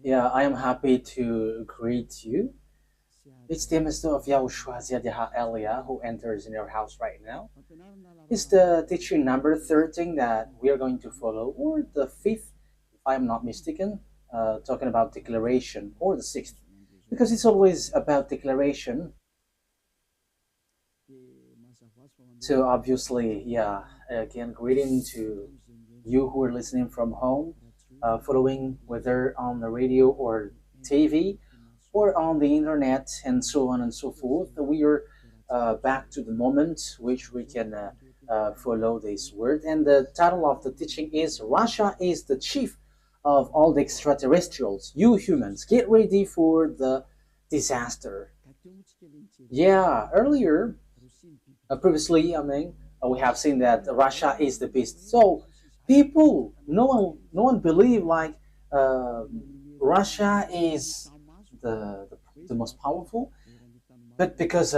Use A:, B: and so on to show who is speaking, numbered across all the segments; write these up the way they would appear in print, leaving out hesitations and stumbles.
A: Yeah, I am happy to greet you. It's the Mr. of YAHOSHUAH Elia who enters in your house right now. It's the teaching number 13 that we are going to follow, or the fifth, if I'm not mistaken, talking about declaration, or the sixth, because it's always about declaration. So obviously, yeah, again, greeting to you who are listening from home, following whether on the radio or TV or on the internet and so on and so forth. We are back to the moment which we can follow this word. And the title of the teaching is Russia is the chief of all the extraterrestrials. You humans, get ready for the disaster. Yeah, earlier previously, we have seen that Russia is the beast. So people, no one believe like uh, Russia is the most powerful, but because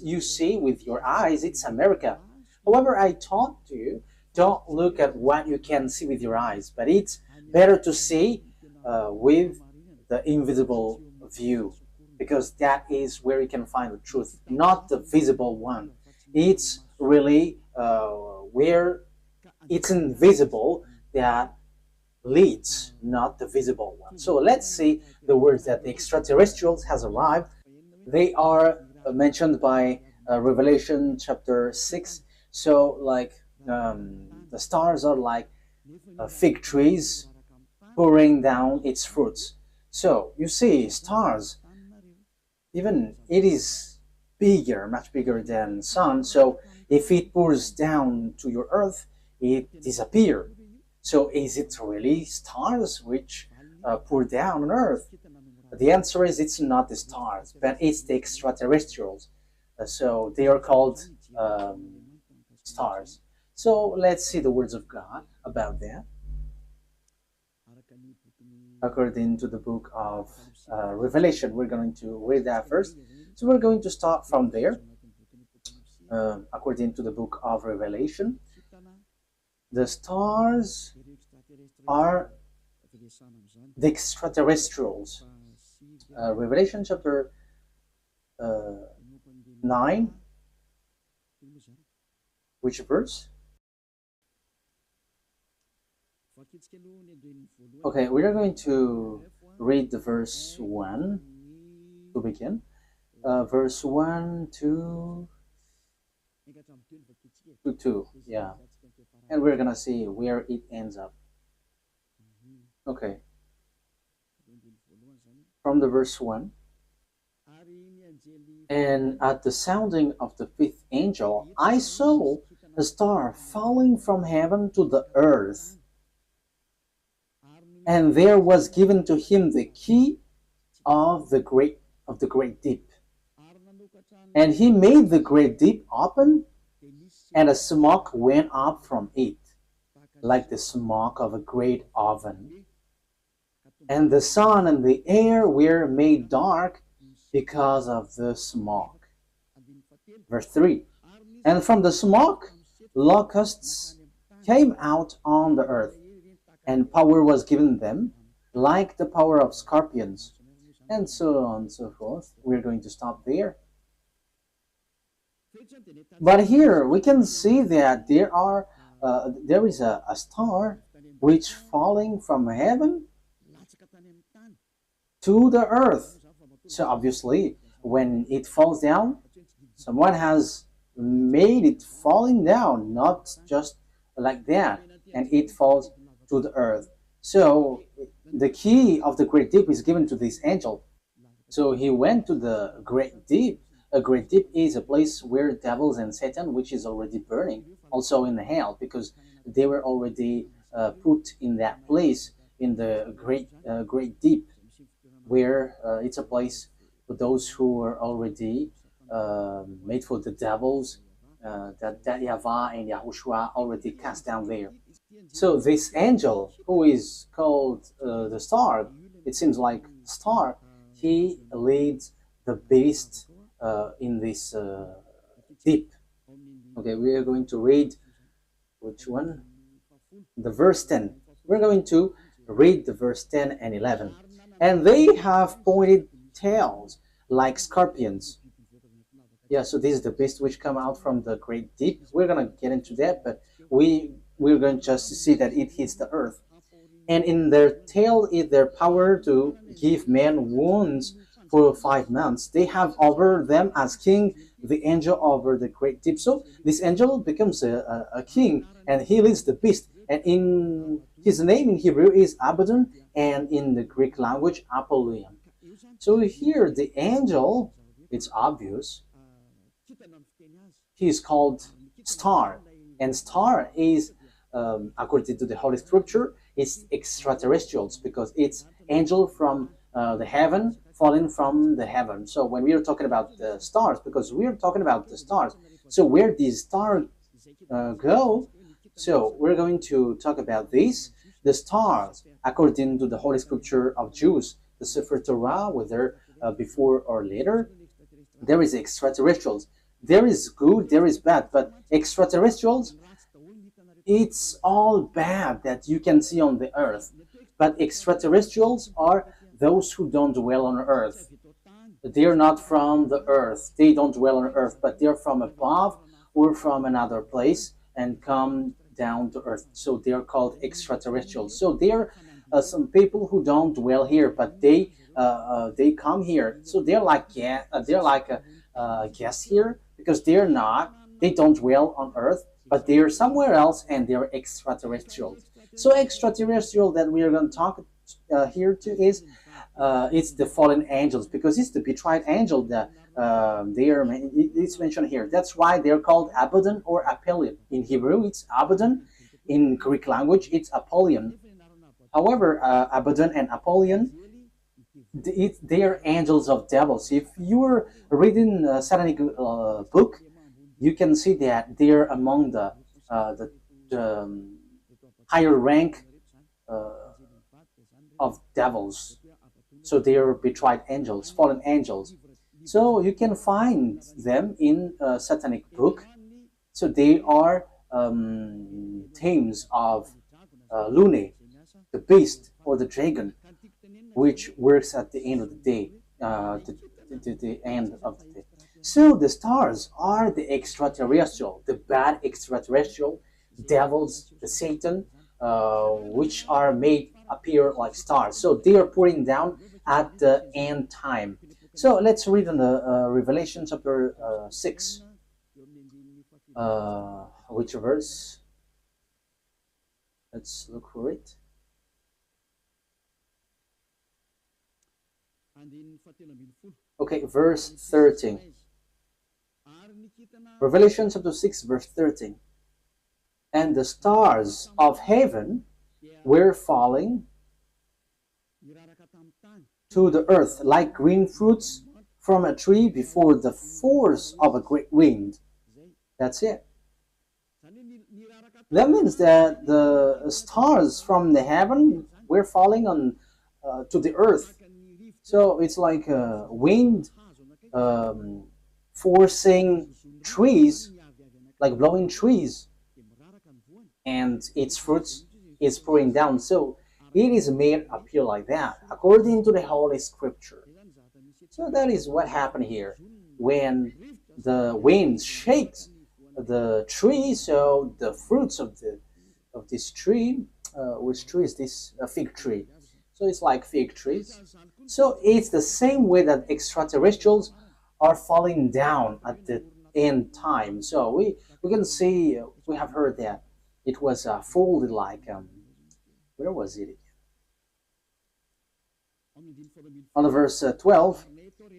A: you see with your eyes, it's America. However, I taught you, don't look at what you can see with your eyes, but it's better to see with the invisible view, because that is where you can find the truth, not the visible one. It's really where it's invisible that leads, not the visible one. So let's see the words that the extraterrestrials has arrived. They are mentioned by Revelation chapter 6. So like the stars are like fig trees pouring down its fruits. So you see stars, even it is bigger, much bigger than sun. So if it pours down to your earth, it disappears. So is it really stars which pour down on earth? The answer is it's not the stars, but it's the extraterrestrials. So they are called stars. So let's see the words of God about that. According to the book of Revelation, we're going to read that first. So we're going to start from there. According to the book of Revelation, the stars are the extraterrestrials. Revelation chapter 9, which verse? Okay, we are going to read the verse 1 to begin. Verse 1 to 2, yeah. And we're gonna see where it ends up. Okay, from the verse 1. And at the sounding of the fifth angel, I saw a star falling from heaven to the earth. And there was given to him the key of the great deep. And he made the great deep open, and a smoke went up from it, like the smoke of a great oven. And the sun and the air were made dark because of the smoke. Verse 3. And from the smoke, locusts came out on the earth, and power was given them, like the power of scorpions, and so on and so forth. We're going to stop there. But here we can see that there is a star which falling from heaven to the earth. So obviously, when it falls down, someone has made it falling down, not just like that, and it falls to the earth. So the key of the great deep is given to this angel. So he went to the great deep. A great deep is a place where devils and Satan, which is already burning, also in the hell, because they were already put in that place in the great deep, where it's a place for those who are already made for the devils, that YAHVAH and YAHOSHUAH already cast down there. So this angel, who is called the star, it seems like star, he leads the beast in this deep. Okay, we are going to read which one? The verse 10. We're going to Read the verse 10 and 11. And they have pointed tails like scorpions. Yeah, so this is the beast which come out from the great deep. We're gonna get into that, but we're going just to see that it hits the earth. And in their tail is their power to give men wounds for 5 months. They have over them as king the angel over the great deep. So this angel becomes a king, and he leads the beast. And in his name in Hebrew is Abaddon, and in the Greek language Apollyon. So here the angel, it's obvious, he is called star, and star is according to the Holy Scripture, it's extraterrestrials because it's angel from the heaven falling from the heaven. So when we are talking about the stars, because we are talking about the stars, so where these stars go, so we're going to talk about this. The stars, according to the Holy Scripture of Jews, the Sefer Torah, whether before or later, there is extraterrestrials. There is good, there is bad, but extraterrestrials, it's all bad that you can see on the earth. But extraterrestrials are those who don't dwell on earth. They're not from the earth. They don't dwell on earth, but they're from above or from another place and come down to earth. So they're called extraterrestrials. So they're some people who don't dwell here, but they come here. So they're like guests here because they don't dwell on earth, but they're somewhere else and they're extraterrestrials. So extraterrestrial that we are going to talk here to is it's the fallen angels, because it's the betrayed angel that it's mentioned here. That's why they're called Abaddon or Apollyon. In Hebrew, it's Abaddon. In Greek language, it's Apollyon. However, Abaddon and Apollyon, they are angels of devils. If you're reading a satanic book, you can see that they're among the higher rank of devils. So they are betrayed angels, fallen angels. So you can find them in a satanic book. So they are themes of Lune, the beast or the dragon, which works at the end of the day, the end of the day. So the stars are the extraterrestrial, the bad extraterrestrial, devils, the Satan, which are made appear like stars. So they are pouring down at the end time. So let's read in the Revelation chapter 6. Which verse? Let's look for it. Okay, verse 13. Revelation chapter 6, verse 13. And the stars of heaven were falling to the earth like green fruits from a tree before the force of a great wind. That's it. That means that the stars from the heaven were falling on to the earth. So it's like a wind forcing trees, like blowing trees, and its fruits is pouring down. So it is made appear like that, according to the Holy Scripture. So that is what happened here. When the wind shakes the tree, so the fruits of this tree, which tree is this? A fig tree. So it's like fig trees. So it's the same way that extraterrestrials are falling down at the end time. So we can see, we have heard that it was folded like, where was it? On the verse 12,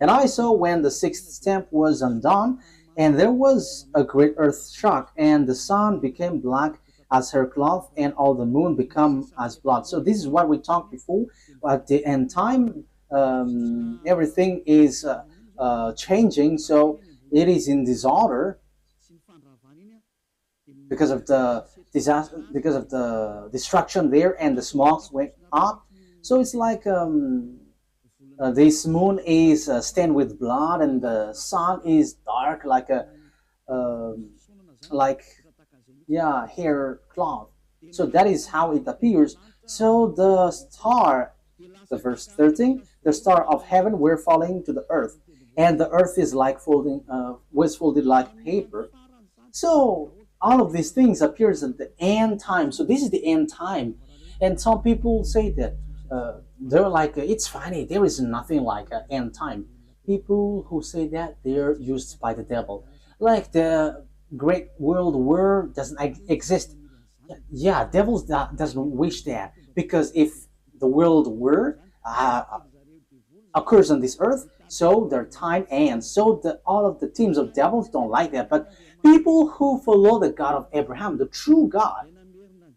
A: and I saw when the sixth stamp was undone, and there was a great earth shock, and the sun became black as her cloth, and all the moon become as blood. So this is what we talked before. At the end time, everything is changing. So it is in disorder because of the disaster, because of the destruction there, and the smokes went up. So it's like this moon is stained with blood, and the sun is dark like a hair cloth. So that is how it appears So the verse 13, the star of heaven were falling to the earth, and the earth is like was folded like paper. So all of these things appears at the end time. So this is the end time, and some people say that they're like it's funny. There is nothing like an end time. People who say that they're used by the devil, like the Great World War doesn't exist. Yeah, devils doesn't wish that because if the world war occurs on this earth, so their time ends. So all of the teams of devils don't like that. But people who follow the God of Abraham, the true God,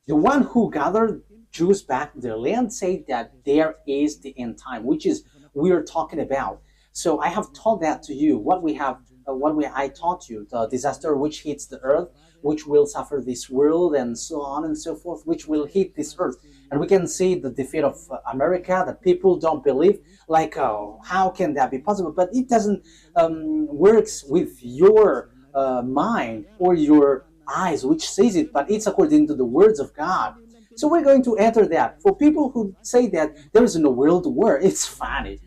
A: the one who gathered Jews back to their land, say that there is the end time, which is we are talking about. So I have taught that to you. I taught you the disaster which hits the earth, which will suffer this world, and so on and so forth, which will hit this earth. And we can see the defeat of America that people don't believe. Like, oh, how can that be possible? But it doesn't works with your mind or your eyes, which says it, but it's according to the words of God. So we're going to enter that. For people who say that there is no world war, it's funny.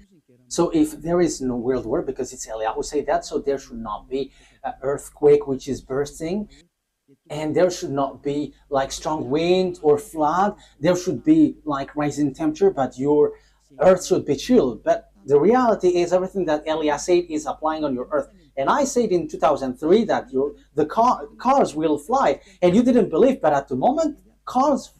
A: So if there is no world war, because it's Eliyahu who say that, so there should not be an earthquake which is bursting, and there should not be like strong wind or flood. There should be like rising temperature, but your earth should be chilled. But the reality is everything that Eliyahu said is applying on your earth. And I said in 2003 that cars will fly, and you didn't believe, but at the moment cars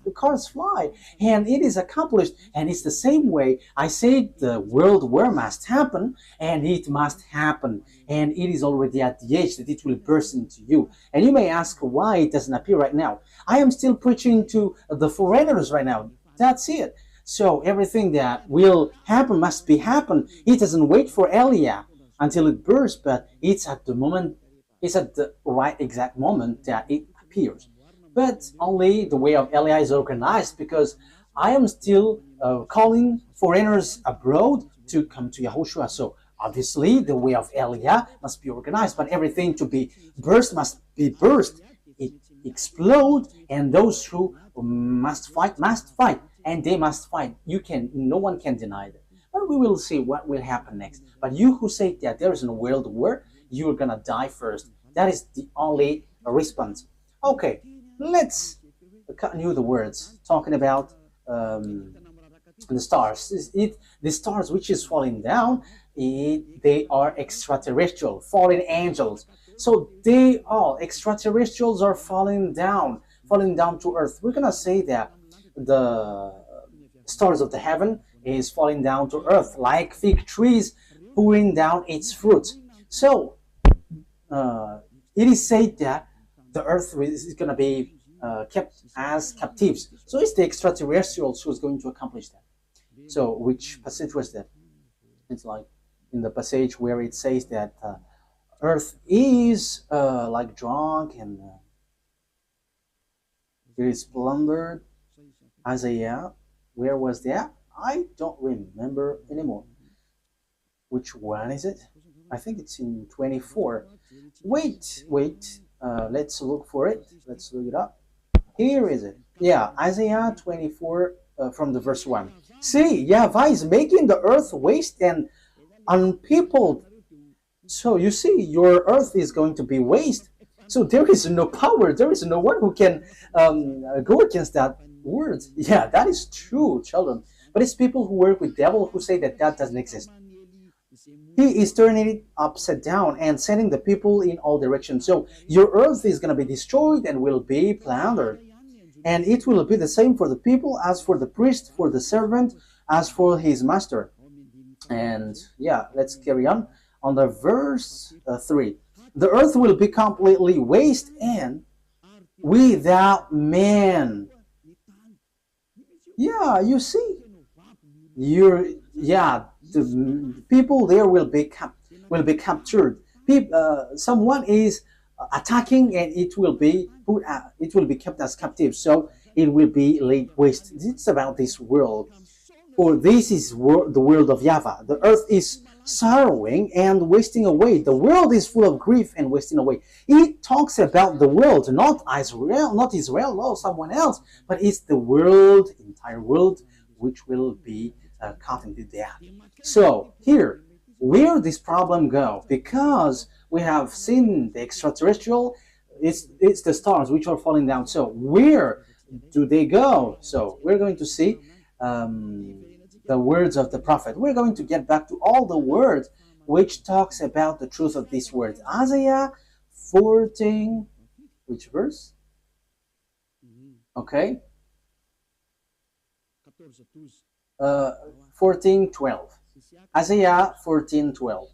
A: fly, and it is accomplished. And it's the same way I said the world war must happen, and it must happen, and it is already at the age that it will burst into you. And you may ask why it doesn't appear right now. I am still preaching to the foreigners right now. That's it. So everything that will happen must be happen. It doesn't wait for Elia until it bursts, but it's at the right exact moment that it appears. But only the way of Elia is organized, because I am still calling foreigners abroad to come to YAHOSHUAH. So obviously the way of Elia must be organized, but everything to be burst must be burst. It explode, and those who must fight, and they must fight. No one can deny that. But we will see what will happen next. But you who say that there is no world war, you're gonna die first. That is the only response. Okay. Let's continue the words talking about the stars. The stars which is falling down, they are extraterrestrial, fallen angels. So extraterrestrials are falling down to earth. We're gonna say that the stars of the heaven is falling down to earth like fig trees pouring down its fruits. So it is said that the earth is going to be kept as captives. So it's the extraterrestrials who's going to accomplish that. So which passage was that? It's like in the passage where it says that earth is like drunk and it is plundered. Isaiah, where was that? I don't remember anymore. Which one is it? I think it's in 24. Wait. Let's look for it. Let's look it up. Here is it. Yeah, Isaiah 24 from the verse 1. See, YAHVAH is making the earth waste and unpeopled. So you see, your earth is going to be waste. So there is no power. There is no one who can go against that word. Yeah, that is true, children. But it's people who work with devil who say that doesn't exist. He is turning it upside down and sending the people in all directions. So your earth is going to be destroyed and will be plundered. And it will be the same for the people as for the priest, for the servant, as for his master. And yeah, let's carry on the verse 3. The earth will be completely waste and without man. Yeah, you see. The people there will be captured. Someone is attacking, and it will be kept as captive. So it will be laid waste. It's about this world, for this is the world of YAHVAH. The earth is sorrowing and wasting away. The world is full of grief and wasting away. It talks about the world, not Israel, no, someone else, but it's the world, entire world, which will be caught into death. So here, where this problem go? Because we have seen the extraterrestrial, it's the stars which are falling down. So where do they go? So we're going to see the words of the prophet. We're going to get back to all the words which talks about the truth of these words. Isaiah 14, which verse? Okay. 14:12. Isaiah 14:12.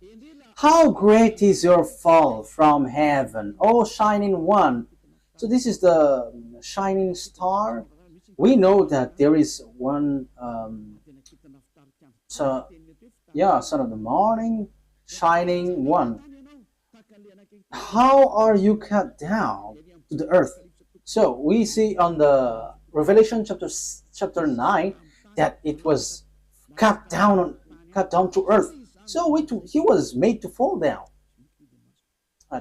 A: How great is your fall from heaven, O shining one. So this is the shining star. We know that there is one son of the morning, shining one. How are you cut down to the earth? So we see on the Revelation chapter 9 that it was cut down to earth. So he was made to fall down.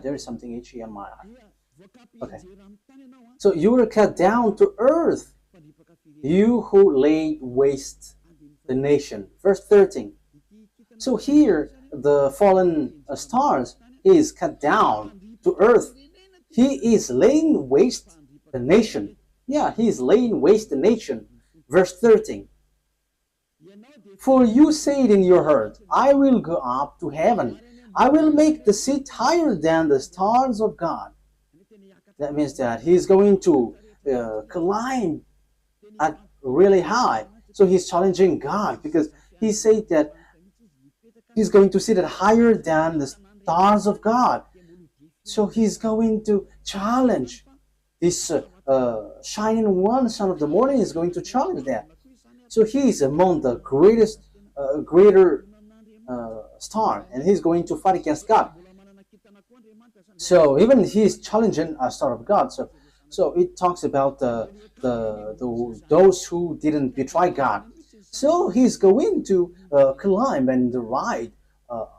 A: There is something itchy on my eye. Okay. So you were cut down to earth, you who laid waste the nation. Verse 13. So here the fallen stars is cut down to earth. He is laying waste the nation. Yeah, he is laying waste the nation. Verse 13. For you said in your heart, I will go up to heaven. I will make the seat higher than the stars of God. That means that he's going to climb at really high. So he's challenging God because he said that he's going to sit at higher than the stars of God. So he's going to challenge this shining one, son of the morning, is going to challenge that. So he is among the greater star, and he's going to fight against God. So even he's challenging a star of God. So it talks about those who didn't betray God. So he's going to climb and ride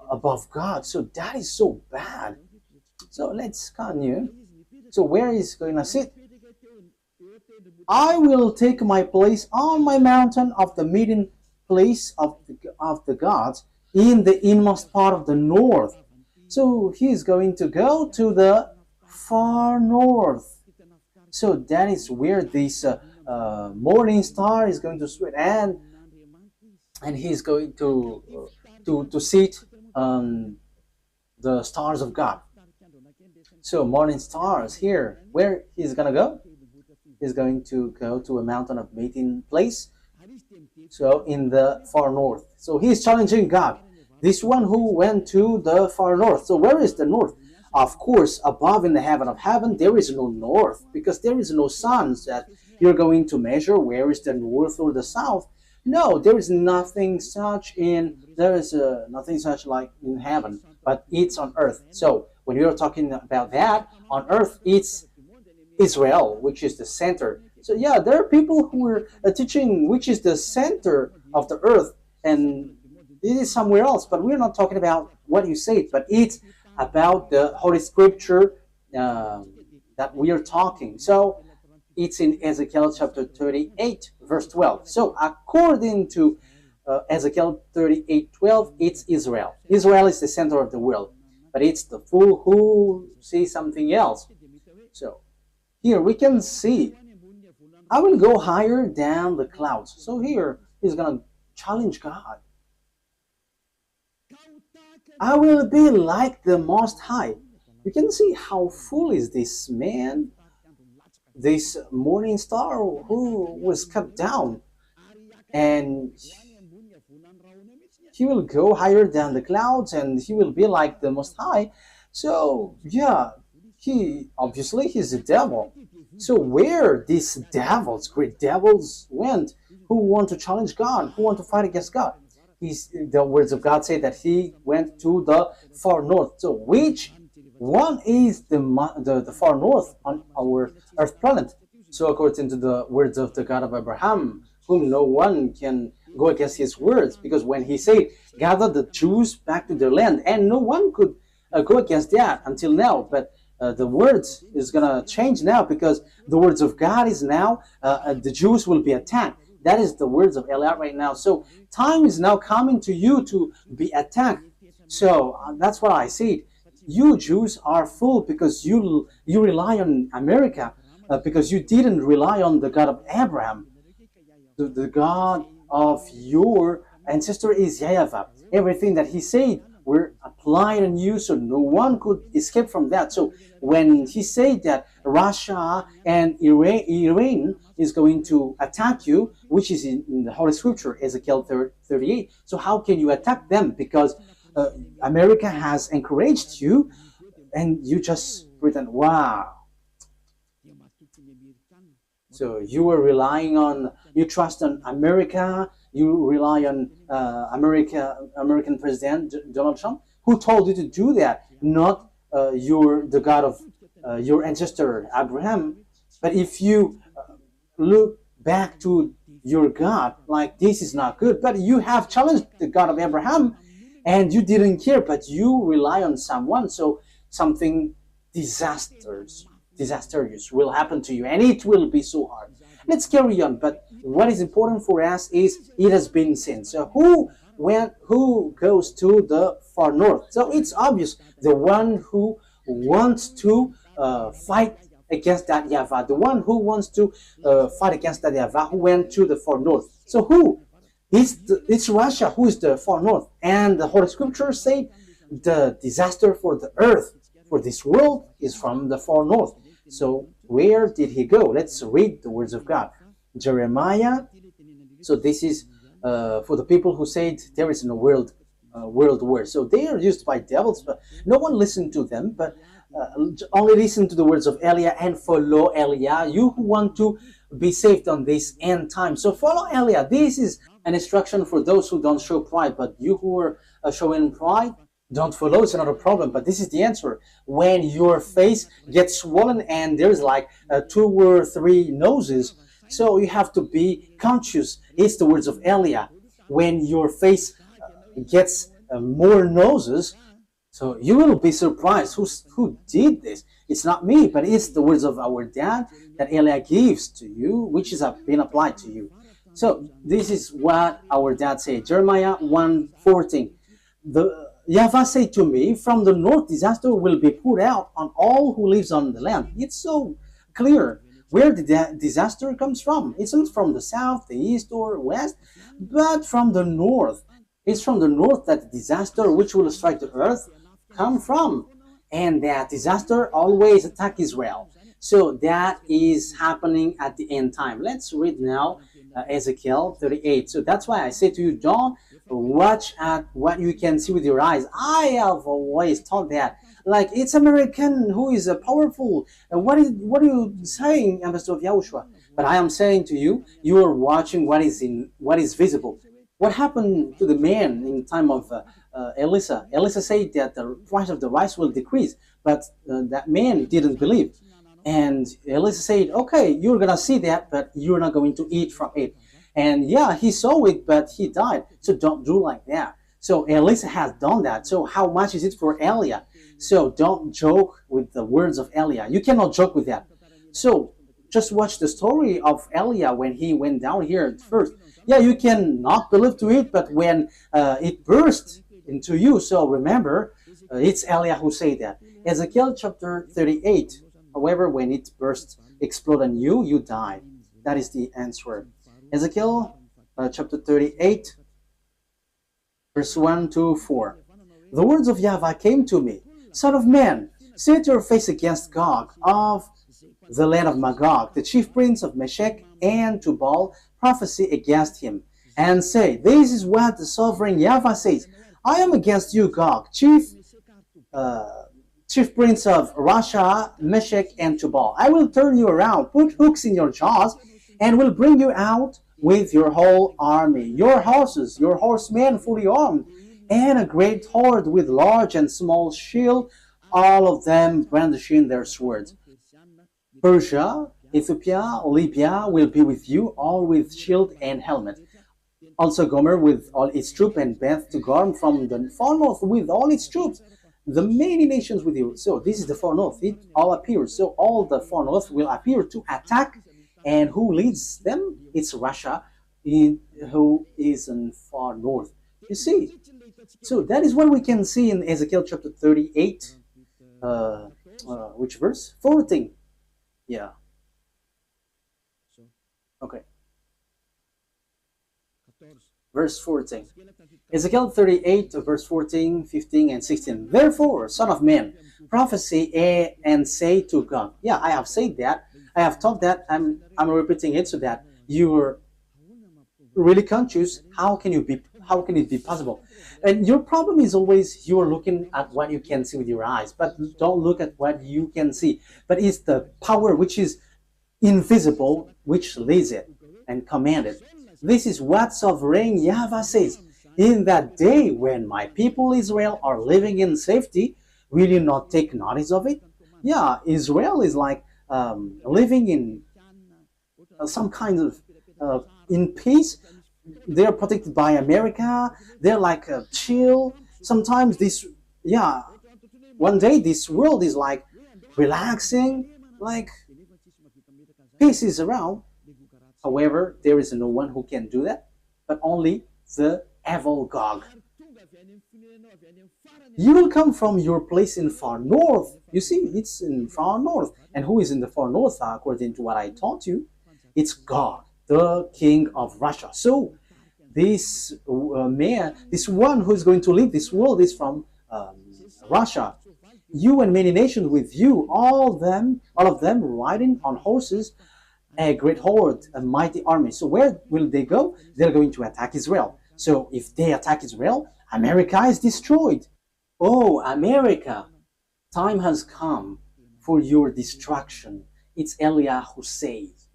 A: above God. So that is so bad. So let's continue. So where is he going to sit? I will take my place on my mountain of the meeting place of the gods in the inmost part of the north. So he's going to go to the far north. So that is where this morning star is going to sweat, and he's going to sit on the stars of God. So morning stars here, where he's gonna go? He's going to go to a mountain of meeting place. So in the far north. So he's challenging God. This one who went to the far north. So where is the north? Of course, above in the heaven of heaven, there is no north, because there is no sun that you're going to measure where is the north or the south. No, there is nothing such nothing such like in heaven, but it's on earth. So when you're talking about that, on earth, it's Israel, which is the center. So yeah, there are people who are teaching which is the center of the earth, and it is somewhere else. But we're not talking about what you said, but it's about the Holy Scripture that we are talking. So it's in Ezekiel chapter 38, verse 12. So according to Ezekiel 38:12, it's Israel. Israel is the center of the world, but it's the fool who sees something else. So here we can see, I will go higher than the clouds. So here he's going to challenge God. I will be like the Most High. You can see how fool is this man, this morning star who was cut down. And he will go higher than the clouds, and he will be like the Most High. So yeah, he's a devil. So where these devils, great devils, went, who want to challenge God, who want to fight against God? The words of God say that he went to the far north. So which one is the far north on our earth planet? So according to the words of the God of Abraham, whom no one can go against his words, because when he said, gather the Jews back to their land, and no one could go against that until now. But the words is going to change now, because the words of God is now, the Jews will be attacked. That is the words of Eliah right now. So time is now coming to you to be attacked. So that's why I said, you Jews are fooled, because you rely on America, because you didn't rely on the God of Abraham. The God of your ancestor is YAHVAH. Everything that he said were applied on you, so no one could escape from that. So when he said that Russia and Iran is going to attack you, which is in the Holy Scripture, Ezekiel 38, so how can you attack them? Because America has encouraged you, and you just pretend, wow. So you were relying on, you trust on America, you rely on American President Donald Trump, who told you to do that, not the God of your ancestor Abraham. But if you look back to your God, like, this is not good, but you have challenged the God of Abraham, and you didn't care, but you rely on someone, so something disastrous will happen to you, and it will be so hard. Let's carry on. But what is important for us is, it has been seen. So who goes to the far north? So it's obvious, the one who wants to fight against that YAHVAH, the one who wants to fight against that YAHVAH, who went to the far north. So who? It's Russia who is the far north. And the Holy Scripture say the disaster for the earth, for this world, is from the far north. So where did he go? Let's read the words of God. Jeremiah. So this is for the people who said there is no world war. So they are used by devils, but no one listened to them, but only listen to the words of Eliah and follow Eliah, you who want to be saved on this end time. So follow Eliah. This is an instruction for those who don't show pride, but you who are showing pride, don't follow. It's not a problem, but this is the answer. When your face gets swollen and there's like 2 or 3 noses, so you have to be conscious. It's the words of Eliah. When your face gets more noses, so you will be surprised. Who did this? It's not me, but it's the words of our dad that Eliah gives to you, which is being applied to you. So this is what our dad said. Jeremiah 1:14. The YAHVAH said to me, from the north disaster will be poured out on all who lives on the land. It's so clear where the disaster comes from. It's not from the south, the east, or west, but from the north. It's from the north that the disaster which will strike the earth come from. And that disaster always attack Israel. So that is happening at the end time. Let's read now Ezekiel 38. So that's why I say to you, don't watch at what you can see with your eyes. I have always thought that, like, it's American who is powerful. What are you saying, Ambassador of YAHOSHUAH? But I am saying to you, you are watching what is visible. What happened to the man in time of Elisha? Elisha said that the price of the rice will decrease, but that man didn't believe. And Elisha said, okay, you're going to see that, but you're not going to eat from it. And yeah, he saw it, but he died. So don't do like that. So Elisha has done that. So how much is it for Eliah? So don't joke with the words of Eliah. You cannot joke with that. So just watch the story of Eliah when he went down here at first. Yeah, you can not believe to it, but when it burst into you, so remember, it's Eliah who said that. Ezekiel chapter 38. However, when it burst, explode on you, you die. That is the answer. Ezekiel chapter 38, verse 1 to 4. The words of YAHVAH came to me. Son of man, set your face against Gog of the land of Magog, the chief prince of Meshech and Tubal, prophesy against him, and say, this is what the sovereign YAHVAH says. I am against you, Gog, chief prince of Russia, Meshech, and Tubal. I will turn you around, put hooks in your jaws, and will bring you out with your whole army, your horses, your horsemen fully armed, and a great horde with large and small shield, all of them brandishing their swords. Persia Ethiopia, Libya will be with you, all with shield and helmet. Also Gomer with all its troops, and Beth to Gorm from the far north with all its troops. The many nations with you. So this is the far north. It all appears. So all the far north will appear to attack. And who leads them? It's Russia, who is in far north. You see. So that is what we can see in Ezekiel chapter 38. Which verse? 14. Yeah. Okay. Verse 14. Ezekiel 38, verse 14, 15, and 16. Therefore, son of man, prophesy and say to God. Yeah, I have said that. I have taught that. I'm repeating it so that you're really conscious. How can it be possible? And your problem is always you're looking at what you can see with your eyes, but don't look at what you can see. But it's the power which is invisible which leads it and command it. This is what sovereign YAHVAH says. In that day when my people Israel are living in safety, will you not take notice of it? Yeah, Israel is like living in some kind of in peace. They're protected by America. They're like chill. Sometimes one day this world is like relaxing, like peace is around. However, there is no one who can do that, but only the evil Gog. You will come from your place in far north. You see, it's in far north. And who is in the far north, according to what I taught you? It's God, the king of Russia. So this man, this one who is going to lead this world is from Russia. You and many nations with you, all of them riding on horses, a great horde, a mighty army. So where will they go? They're going to attack Israel. So if they attack Israel, America is destroyed. Oh, America, time has come for your destruction. It's Eliah who says.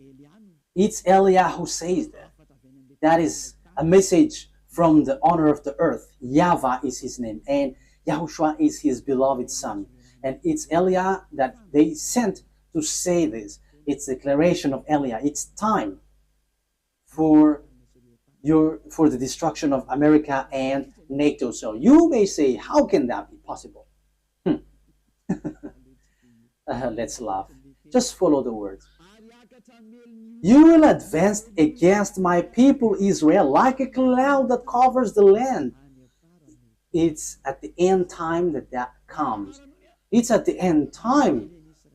A: It's Eliah who says that. That is a message from the owner of the earth. YAHVAH is his name, and YAHOSHUAH is his beloved son. And it's Eliah that they sent to say this. It's a declaration of Eliah. It's time for the destruction of America and NATO. So you may say, how can that be possible? Let's laugh. Just follow the words. You will advance against my people Israel like a cloud that covers the land. It's at the end time that comes. It's at the end time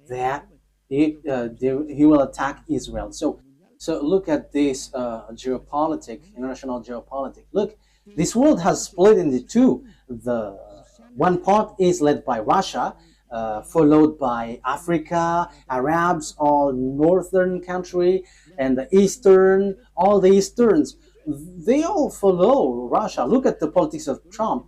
A: that he will attack Israel. So look at this international geopolitics. Look, this world has split into two. The one part is led by Russia, followed by Africa, Arabs, all northern country, and the eastern, all the easterns. They all follow Russia. Look at the politics of Trump.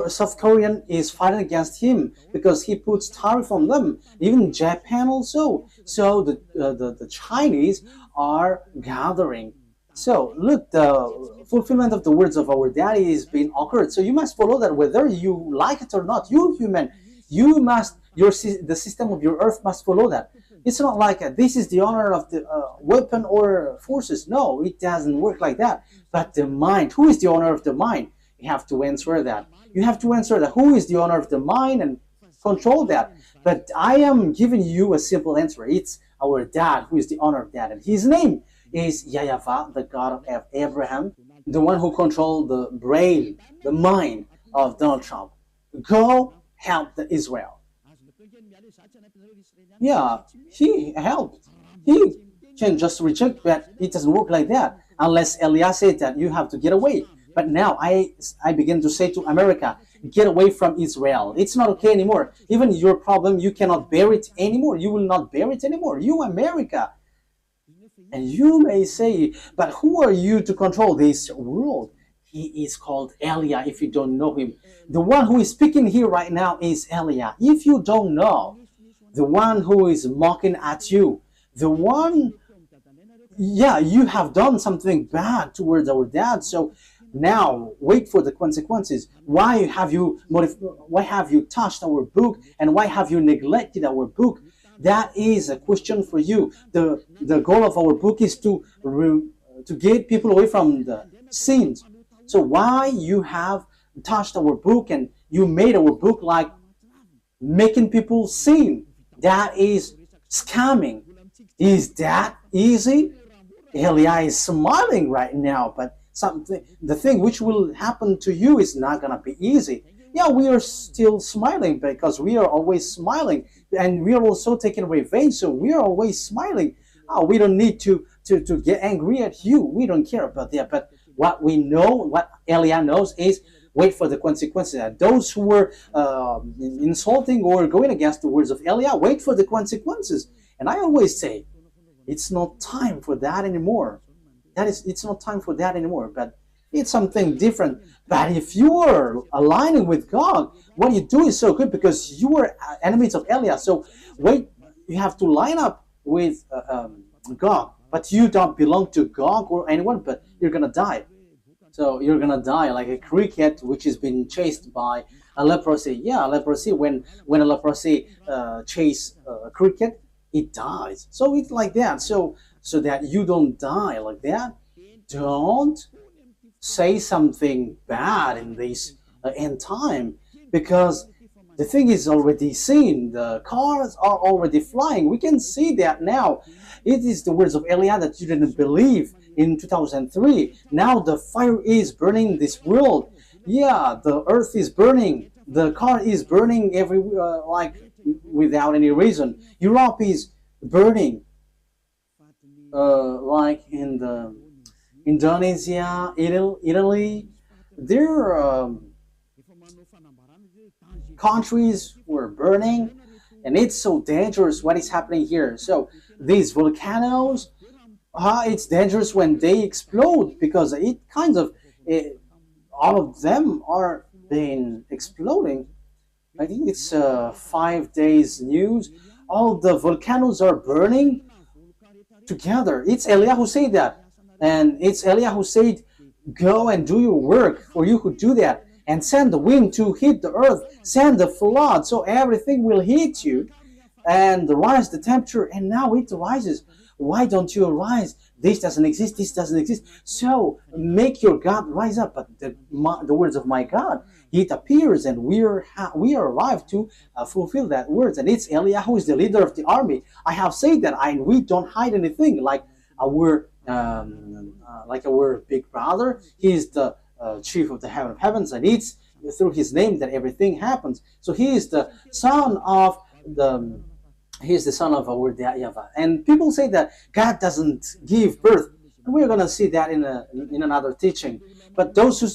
A: South Korean is fighting against him because he puts tariff on them. Even Japan also. So the Chinese are gathering. So look, the fulfillment of the words of our daddy is being occurred. So you must follow that whether you like it or not. You human, you must, the system of your earth must follow that. It's not like this is the honor of the weapon or forces. No, it doesn't work like that. But the mind, who is the honor of the mind? You have to answer that. You have to answer that. Who is the owner of the mind and control that? But I am giving you a simple answer. It's our dad who is the owner of that. And his name is YAHVAH, the God of Abraham, the one who controlled the brain, the mind of Donald Trump. Go help the Israel. Yeah, he helped. He can just reject, but it doesn't work like that. Unless Eliah said that you have to get away. But now I begin to say to America, get away from Israel. It's not okay anymore. Even your problem, you cannot bear it anymore. You will not bear it anymore. You, America. And you may say, but who are you to control this world? He is called Eliah if you don't know him. The one who is speaking here right now is Eliah. If you don't know, the one who is mocking at you, the one, yeah, you have done something bad towards our dad. So now wait for the consequences. Why have you touched our book, and why have you neglected our book? That is a question for you. The goal of our book is to get people away from the sins. So why you have touched our book and you made our book like making people sin? That is scamming. Is that easy? Elia is smiling right now, but the thing which will happen to you is not gonna be easy. Yeah, we are still smiling because we are always smiling, and we are also taking revenge, so we are always smiling. Oh, we don't need to get angry at you. We don't care about that. But what we know, what Elia knows, is wait for the consequences. And those who were insulting or going against the words of Elia, wait for the consequences. And I always say, it's not time for that anymore. It's not time for that anymore. But it's something different. But if you are aligning with God, what you do is so good because you are enemies of Elia. So wait, you have to line up with God. But you don't belong to God or anyone, but you're going to die. So you're going to die like a cricket which has been chased by a leprosy. Yeah, leprosy, when a leprosy chase a cricket, it dies. So it's like that. So that you don't die like that, don't say something bad in this end time, because the thing is already seen. The cars are already flying. We can see that now. It is the words of Elia that you didn't believe in 2003. Now the fire is burning this world. Yeah, the earth is burning. The car is burning everywhere, like without any reason. Europe is burning, like in the Indonesia, Italy. Their countries were burning, and it's so dangerous what is happening here. So these volcanoes, it's dangerous when they explode, because it kind of all of them are been exploding. I think it's 5 days news. All the volcanoes are burning together. It's Elia who said that, and it's Elia who said, "Go and do your work, for you who do that, and send the wind to hit the earth, send the flood, so everything will hit you, and rise the temperature." And now it rises. Why don't you rise? This doesn't exist. This doesn't exist. So make your God rise up. But the words of my God, it appears, and we are alive to fulfill that words. And it's Elia who is the leader of the army. I have said that, we don't hide anything. Like our big brother, he is the chief of the heaven of heavens, and it's through his name that everything happens. So he is the son of our YAHVAH. And people say that God doesn't give birth. And we're going to see that in another teaching. But those who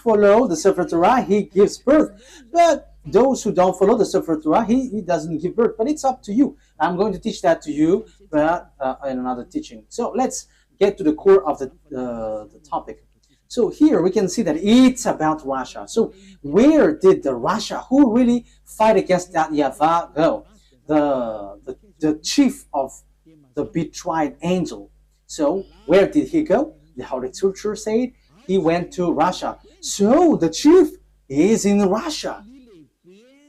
A: follow the Sefer Torah, he gives birth. But those who don't follow the Sefer Torah, he doesn't give birth. But it's up to you. I'm going to teach that to you, but in another teaching. So let's get to the core of the topic. So here we can see that it's about Russia. So where did the Russia who really fight against that YAHVAH go? The chief of the betrayed angel. So where did he go? The Holy Scripture said he went to Russia. So the chief is in Russia.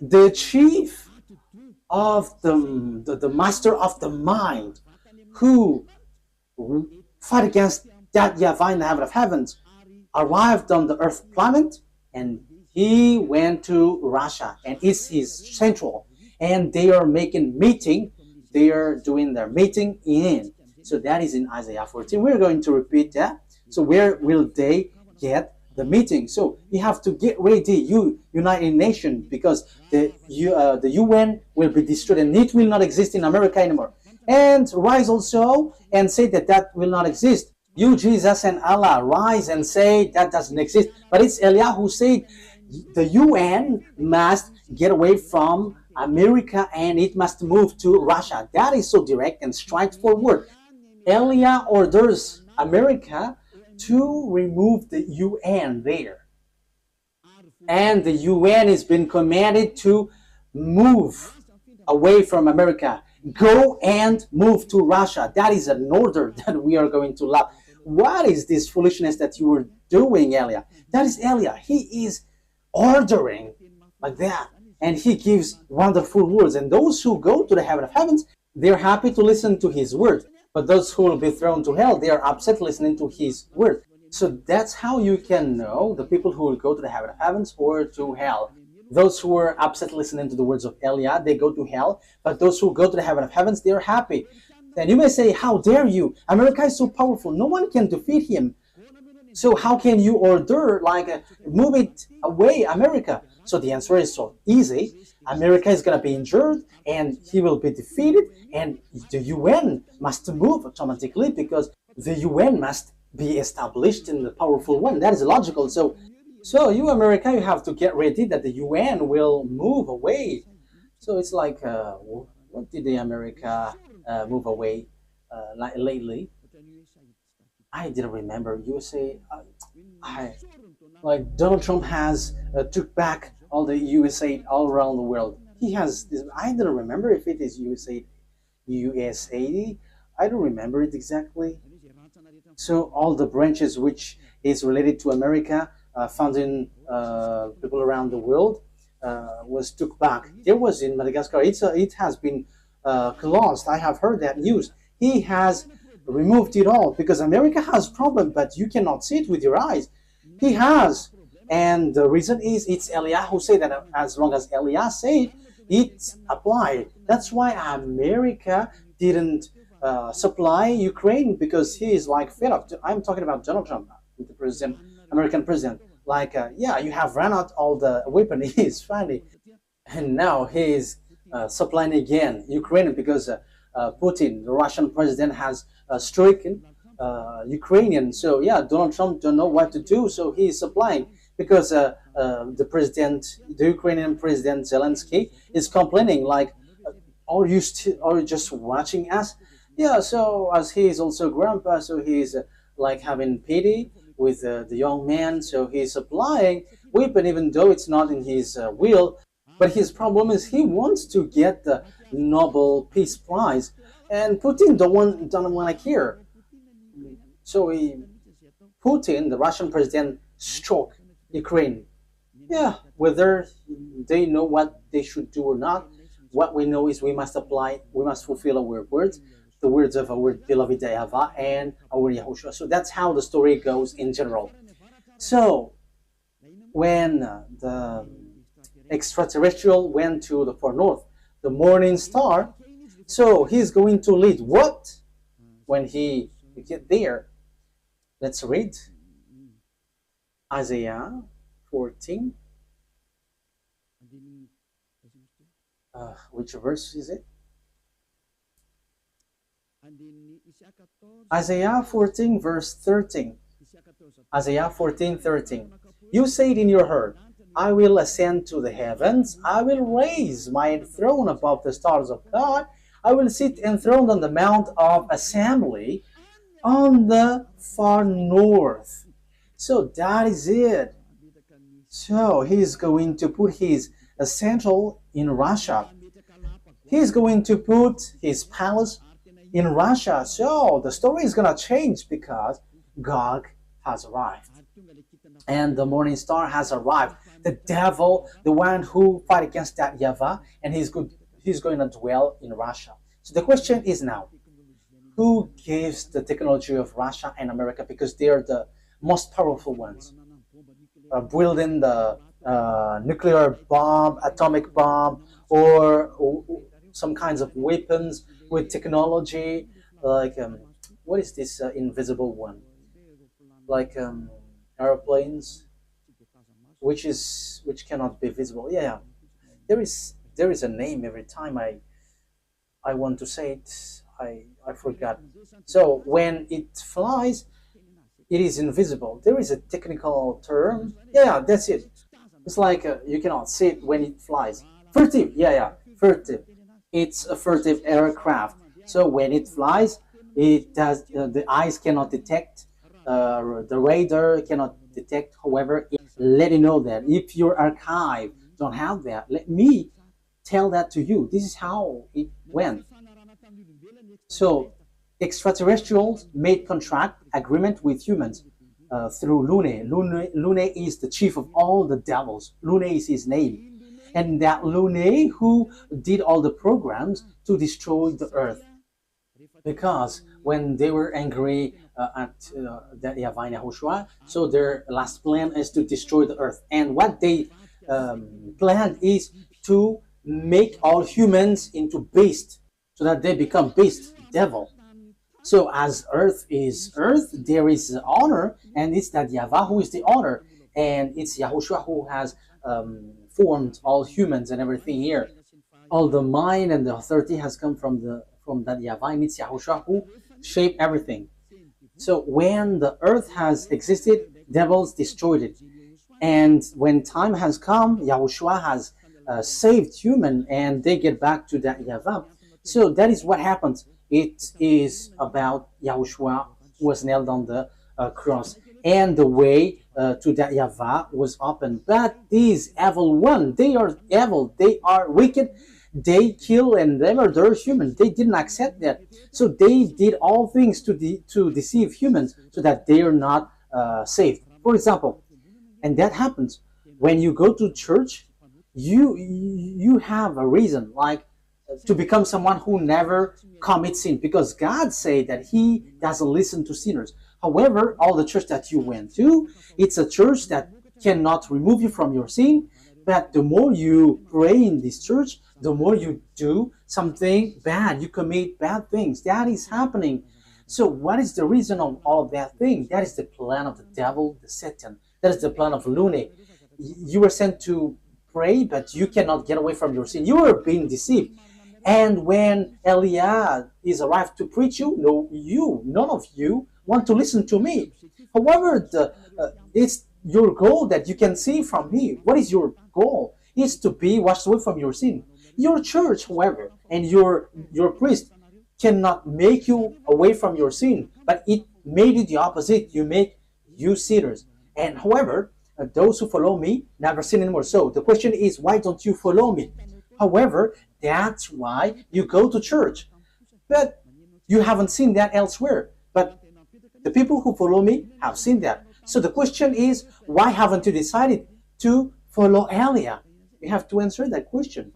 A: The chief of the master of the mind who fight against that YAHVAH in the heaven of heavens arrived on the earth planet, and he went to Russia, and it's his central. And they are making meeting. They are doing their meeting in. So that is in Isaiah 14. We're going to repeat that. So where will they get the meeting? So you have to get ready, you United Nations, because the UN will be destroyed, and it will not exist in America anymore. And rise also and say that will not exist. You, Jesus, and Allah, rise and say that doesn't exist. But it's Elia who said the UN must get away from America and it must move to Russia. That is so direct and straightforward. Elia orders America to remove the UN there. And the UN has been commanded to move away from America. Go and move to Russia. That is an order that we are going to love. What is this foolishness that you were doing, Elia? That is Elia. He is ordering like that. And he gives wonderful words. And those who go to the heaven of heavens, they're happy to listen to his word. But those who will be thrown to hell, they are upset listening to his word. So that's how you can know the people who will go to the heaven of heavens or to hell. Those who are upset listening to the words of Eliah, they go to hell. But those who go to the heaven of heavens, they are happy. And you may say, how dare you? America is so powerful. No one can defeat him. So how can you order, like, move it away, America? So the answer is so easy. America is going to be injured and he will be defeated, and the UN must move automatically because the UN must be established in the powerful one. That is logical. So you, America, you have to get ready that the UN will move away. So it's like, what did the America move away lately? I didn't remember. USA, like Donald Trump has took back all the USA all around the world. He has this, I don't remember if it is USA. I don't remember it exactly. So all the branches which is related to America, found in people around the world, was took back. There was in Madagascar. It has been closed. I have heard that news. He has removed it all because America has problem, but you cannot see it with your eyes. He has. And the reason is it's Eliah who said that as long as Eliah said, it's applied. That's why America didn't supply Ukraine, because he is like fed up. I'm talking about Donald Trump, the president, American president. Like, yeah, you have run out all the weapon. He's funny. And now he's supplying again Ukraine because Putin, the Russian president, has stricken Ukrainian. So yeah, Donald Trump don't know what to do. So he's supplying because the president, the Ukrainian president Zelensky, is complaining like, are you just watching us? Yeah. So as he is also grandpa, so he's like having pity with the young man. So he's supplying weapon even though it's not in his will. But his problem is he wants to get the Nobel Peace Prize, and Putin don't want to care. So Putin, the Russian president, struck Ukraine. Yeah, whether they know what they should do or not, what we know is we must fulfill our words, the words of our beloved YAHVAH and our YAHOSHUAH. So that's how the story goes in general. So when the extraterrestrial went to the far north, the morning star, so he's going to lead what when he get there? Let's read Isaiah 14. Which verse is it? Isaiah 14 verse 13. Isaiah 14:13. You said in your heart, I will ascend to the heavens. I will raise my throne above the stars of God. I will sit enthroned on the mount of assembly on the far north. So that is it. So he's going to put his central in Russia. He's going to put his palace in Russia. So the story is going to change because God has arrived. And the morning star has arrived. The devil, the one who fight against that YAHVAH, and he's going to dwell in Russia. So the question is now, who gives the technology of Russia and America, because they are the most powerful ones, building the nuclear bomb, atomic bomb, or some kinds of weapons with technology, like what is this invisible one? Like airplanes, which cannot be visible. Yeah, there is a name every time I want to say it. I forgot. So when it flies, it is invisible. There is a technical term. Yeah, that's it. It's like you cannot see it when it flies. Furtive. Yeah, furtive. It's a furtive aircraft. So when it flies, it does. The eyes cannot detect. The radar cannot detect. However, let you know that if your archive don't have that, let me tell that to you. This is how it went. So extraterrestrials made contract agreement with humans through Lune. Lune is the chief of all the devils. Lune is his name. and that Lune who did all the programs to destroy the earth. Because when they were angry at that YAHVAH and YAHOSHUAH, so their last plan is to destroy the earth. And what they planned is to make all humans into beasts, so that they become beast, devil. So as earth is earth, there is honor, and it's that YAHVAH who is the honor, and it's YAHOSHUAH who has formed all humans and everything here. All the mind and the authority has come from that YAHVAH, and it's YAHOSHUAH who shaped everything. So when the earth has existed, devils destroyed it. And when time has come, YAHOSHUAH has saved human, and they get back to that YAHVAH. So that is what happens. It is about YAHOSHUAH who was nailed on the cross, and the way to that YAHVAH was open. But these evil one, they are evil, they are wicked, they kill and they murder humans. They didn't accept that, so they did all things to deceive humans, so that they are not saved. For example, and that happens when you go to church. You have a reason, like to become someone who never commits sin, because God said that He doesn't listen to sinners. However, all the church that you went to, it's a church that cannot remove you from your sin. But the more you pray in this church, the more you do something bad, you commit bad things. That is happening. So what is the reason of all that thing? That is the plan of the devil, the Satan. That is the plan of Lune. You were sent to pray, but you cannot get away from your sin. You are being deceived. And when Eliah is arrived to preach you, none of you want to listen to me. However, it's your goal that you can see from me. What is your goal? It's to be washed away from your sin. Your church, however, and your priest cannot make you away from your sin, but it made you the opposite. You make you sinners. And however, those who follow me never sin anymore. So the question is, why don't you follow me? However, that's why you go to church. But you haven't seen that elsewhere. But the people who follow me have seen that. So the question is, why haven't you decided to follow Eliah? You have to answer that question.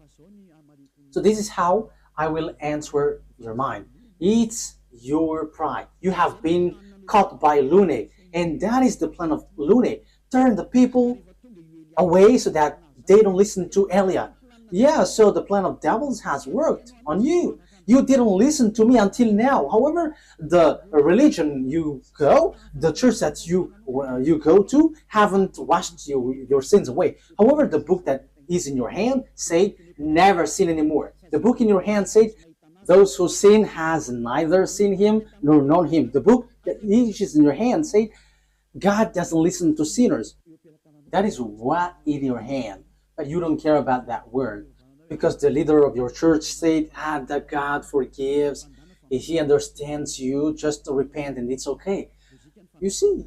A: So this is how I will answer your mind. It's your pride. You have been caught by Lune, and that is the plan of Lune. Turn the people away so that they don't listen to Eliah. Yeah, so the plan of devils has worked on you. You didn't listen to me until now. However, the religion you go, the church that you go to, haven't washed your sins away. However, the book that is in your hand say, never sin anymore. The book in your hand said, those who sin has neither seen him nor known him. The book that is in your hand said, God doesn't listen to sinners. That is what in your hand. But you don't care about that word, because the leader of your church said, that God forgives. If He understands you, just repent and it's okay. You see,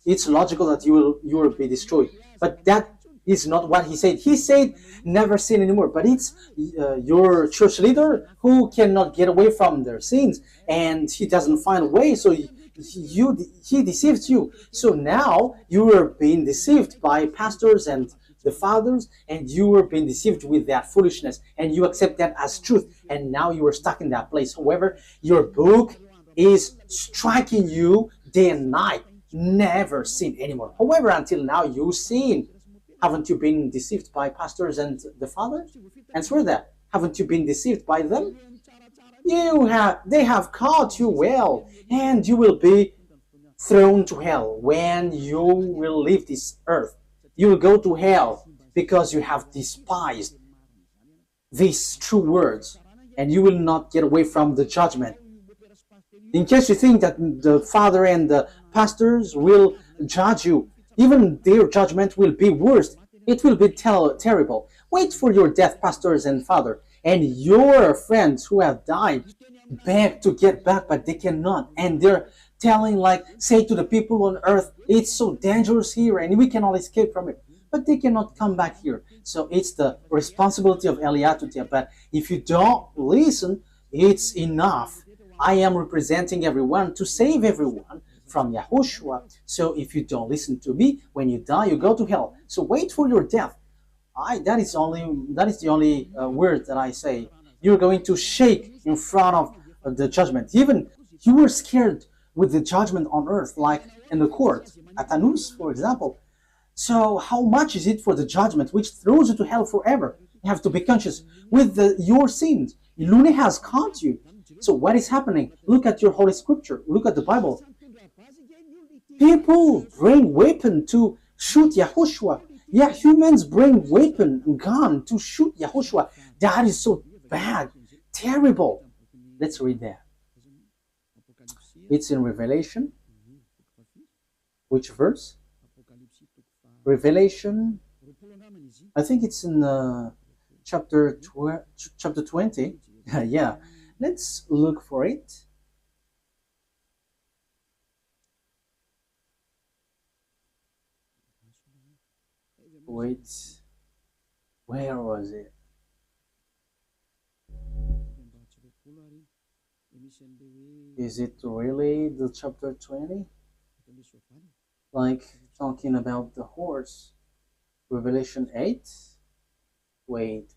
A: it's logical that you will be destroyed. But that is not what He said. He said, never sin anymore. But it's your church leader who cannot get away from their sins, and he doesn't find a way, so he deceives you. So now you are being deceived by pastors and the fathers, and you were being deceived with that foolishness, and you accept that as truth, and now you are stuck in that place. However, your book is striking you day and night. Never sin anymore. However, until now you sin. Haven't you been deceived by pastors and the fathers? Answer that. Haven't you been deceived by them? They have caught you well, and you will be thrown to hell when you will leave this earth. You will go to hell because you have despised these true words, and you will not get away from the judgment. In case you think that the father and the pastors will judge you, even their judgment will be worse. It will be terrible. Wait for your death, pastors and father, and your friends who have died beg to get back, but they cannot, and they're telling, say to the people on earth, it's so dangerous here and we cannot escape from it, but they cannot come back here. So it's the responsibility of Eliah to tell. But if you don't listen, it's enough. I am representing everyone to save everyone from YAHOSHUAH. So if you don't listen to me, when you die, you go to hell. So wait for your death. that is the only word that I say. You're going to shake in front of the judgment. Even you were scared with the judgment on earth, like in the court at Anus, for example. So how much is it for the judgment which throws you to hell forever? You have to be conscious with your sins. Lune has caught you. So what is happening? Look at your Holy Scripture. Look at the Bible. People bring weapon to shoot Yahushua. Yeah, humans bring weapon, gun to shoot Yahushua. That is so bad, terrible. Let's read that. It's in Revelation. Which verse? Revelation. I think it's in chapter 20. Yeah, let's look for it. Wait, where was it? Is it really the chapter 20? Like talking about the horse? Revelation 8? Wait.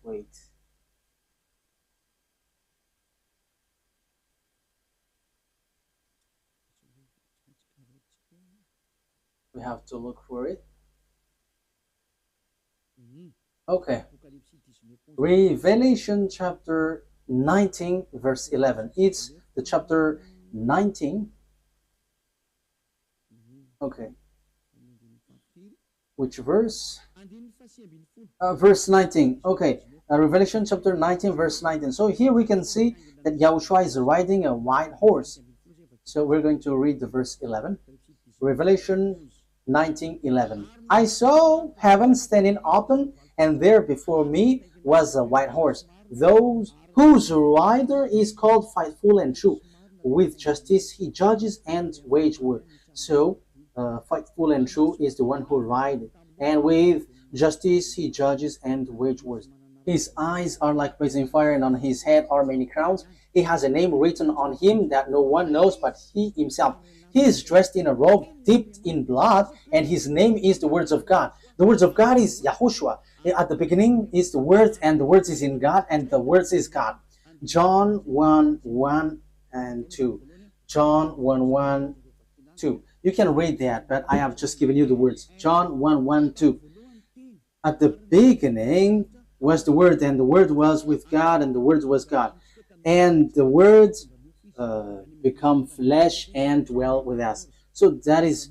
A: We have to look for it. Okay. Revelation chapter 19 verse 11. It's the chapter 19. Okay. Which verse? Verse 19. Okay. Revelation chapter 19 verse 19. So here we can see that Yahushua is riding a white horse. So we're going to read the verse 11. Revelation 19:11. I saw heaven standing open, and there before me was a white horse, those whose rider is called Faithful and True. With justice he judges and wage war. So Faithful and True is the one who rides, and with justice he judges and wage wars. His eyes are like blazing fire, and on his head are many crowns. He has a name written on him that no one knows but he himself. He is dressed in a robe dipped in blood, and his name is the words of God. The words of God is YAHOSHUAH. At the beginning is the word, and the words is in God, and the words is God. John 1:1 and 2. John 1:1, 2. You can read that, but I have just given you the words. John 1:1, 2. At the beginning was the Word, and the Word was with God, and the Word was God. And the Word become flesh and dwell with us. So that is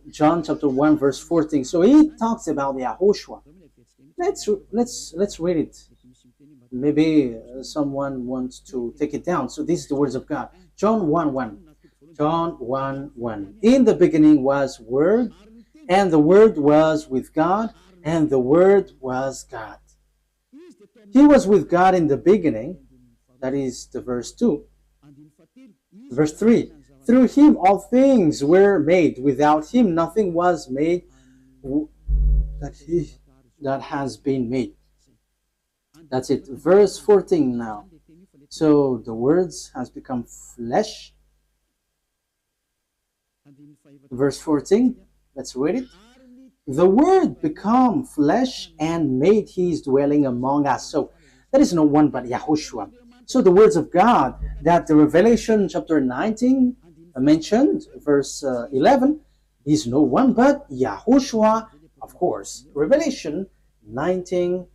A: John chapter 1 verse 14. So he talks about YAHOSHUAH. Let's read it. Maybe someone wants to take it down. So this is the words of God. John 1:1. John 1:1. In the beginning was Word, and the Word was with God, and the Word was God. He was with God in the beginning. That is the verse 2. Verse 3. Through him all things were made. Without him nothing was made that has been made. That's it. Verse 14 now. So the words has become flesh. Verse 14. Let's read it. The Word become flesh and made his dwelling among us. So there is no one but YAHOSHUAH. So the words of God that the Revelation chapter 19 mentioned, verse 11, is no one but YAHOSHUAH, of course. Revelation 19,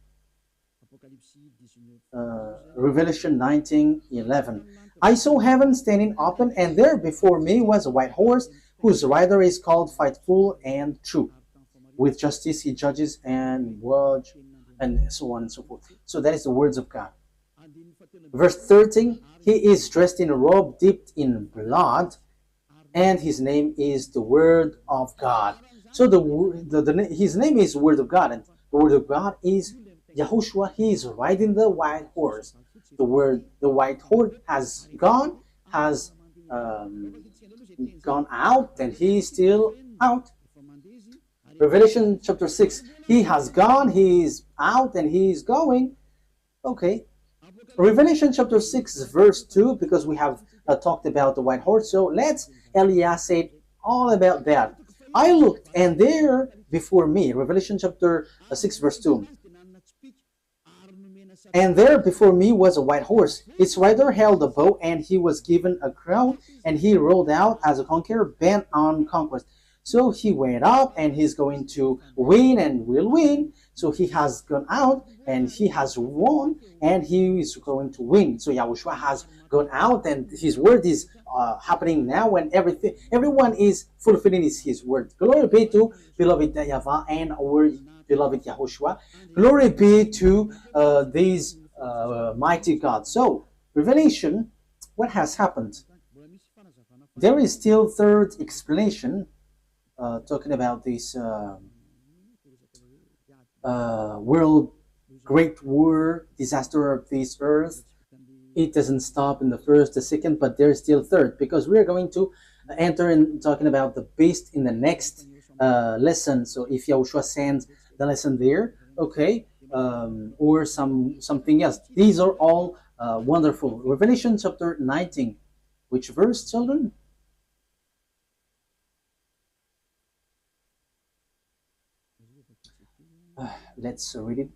A: Revelation 19:11. I saw heaven standing open, and there before me was a white horse, whose rider is called Faithful and True. With justice he judges and watch, and so on and so forth. So that is the words of God. Verse 13, he is dressed in a robe dipped in blood, and his name is the Word of God. So his name is Word of God, and the Word of God is YAHOSHUAH. He is riding the white horse. The white horse has gone out, and he is still out. Revelation chapter 6, he has gone, he is out, and he is going. Okay. Revelation chapter 6 verse 2, because we have talked about the white horse. So let's Elias said all about that. I looked, and there before me, Revelation chapter 6 verse 2, And there before me was a white horse. Its rider held a bow, and he was given a crown, and he rode out as a conqueror bent on conquest. So he went up, and he's going to win and will win. So he has gone out, and he has won, and he is going to win. So Yahushua has gone out, and his word is happening now, and everyone is fulfilling his word. Glory be to beloved YAHVAH and our beloved YAHOSHUAH. Glory be to these mighty God. So, Revelation, what has happened? There is still third explanation talking about this world great war, disaster of this earth. It doesn't stop in the first, the second, but there's still third, because we are going to enter in talking about the beast in the next lesson. So if Yahushua sends the lesson there, okay, or something else. These are all wonderful. Revelation chapter 19. Which verse, children? Let's read it.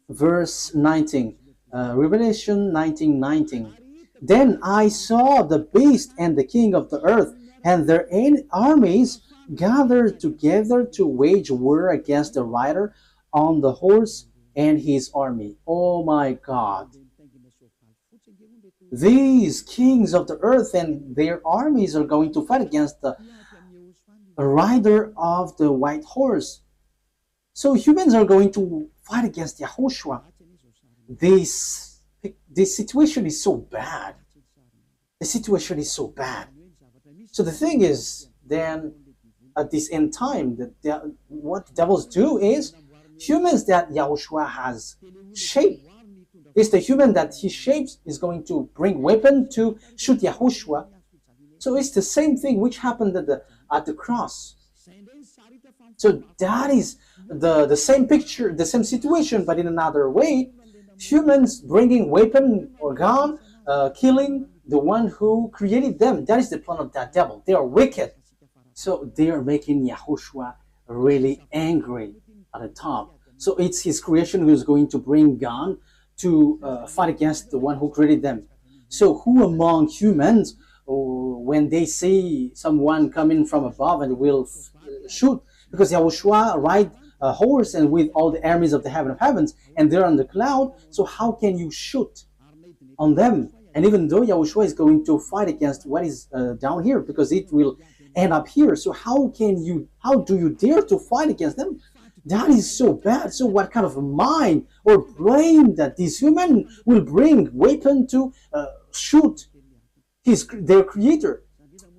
A: Verse 19. Revelation 19:19. Then I saw the beast and the king of the earth and their armies gathered together to wage war against the rider on the horse and his army. Oh my God. These kings of the earth and their armies are going to fight against the rider of the white horse. So humans are going to fight against YAHOSHUAH. This situation is so bad. The situation is so bad. So the thing is, then at this end time, what the devils do is, humans that YAHOSHUAH has shaped, is the human that he shapes is going to bring weapon to shoot YAHOSHUAH. So it's the same thing which happened at the cross. So that is the same picture, the same situation, but in another way. Humans bringing weapon or gun, killing the one who created them. That is the plan of that devil. They are wicked. So they are making YAHOSHUAH really angry at the top. So it's his creation who is going to bring gun to fight against the one who created them. So who among humans, when they see someone coming from above and will shoot, because YAHOSHUAH ride a horse and with all the armies of the heaven of heavens, and they're on the cloud, so how can you shoot on them? And even though YAHOSHUAH is going to fight against what is down here, because it will end up here, so how do you dare to fight against them? That is so bad. So what kind of a mind or brain that this human will bring weapon to shoot their creator?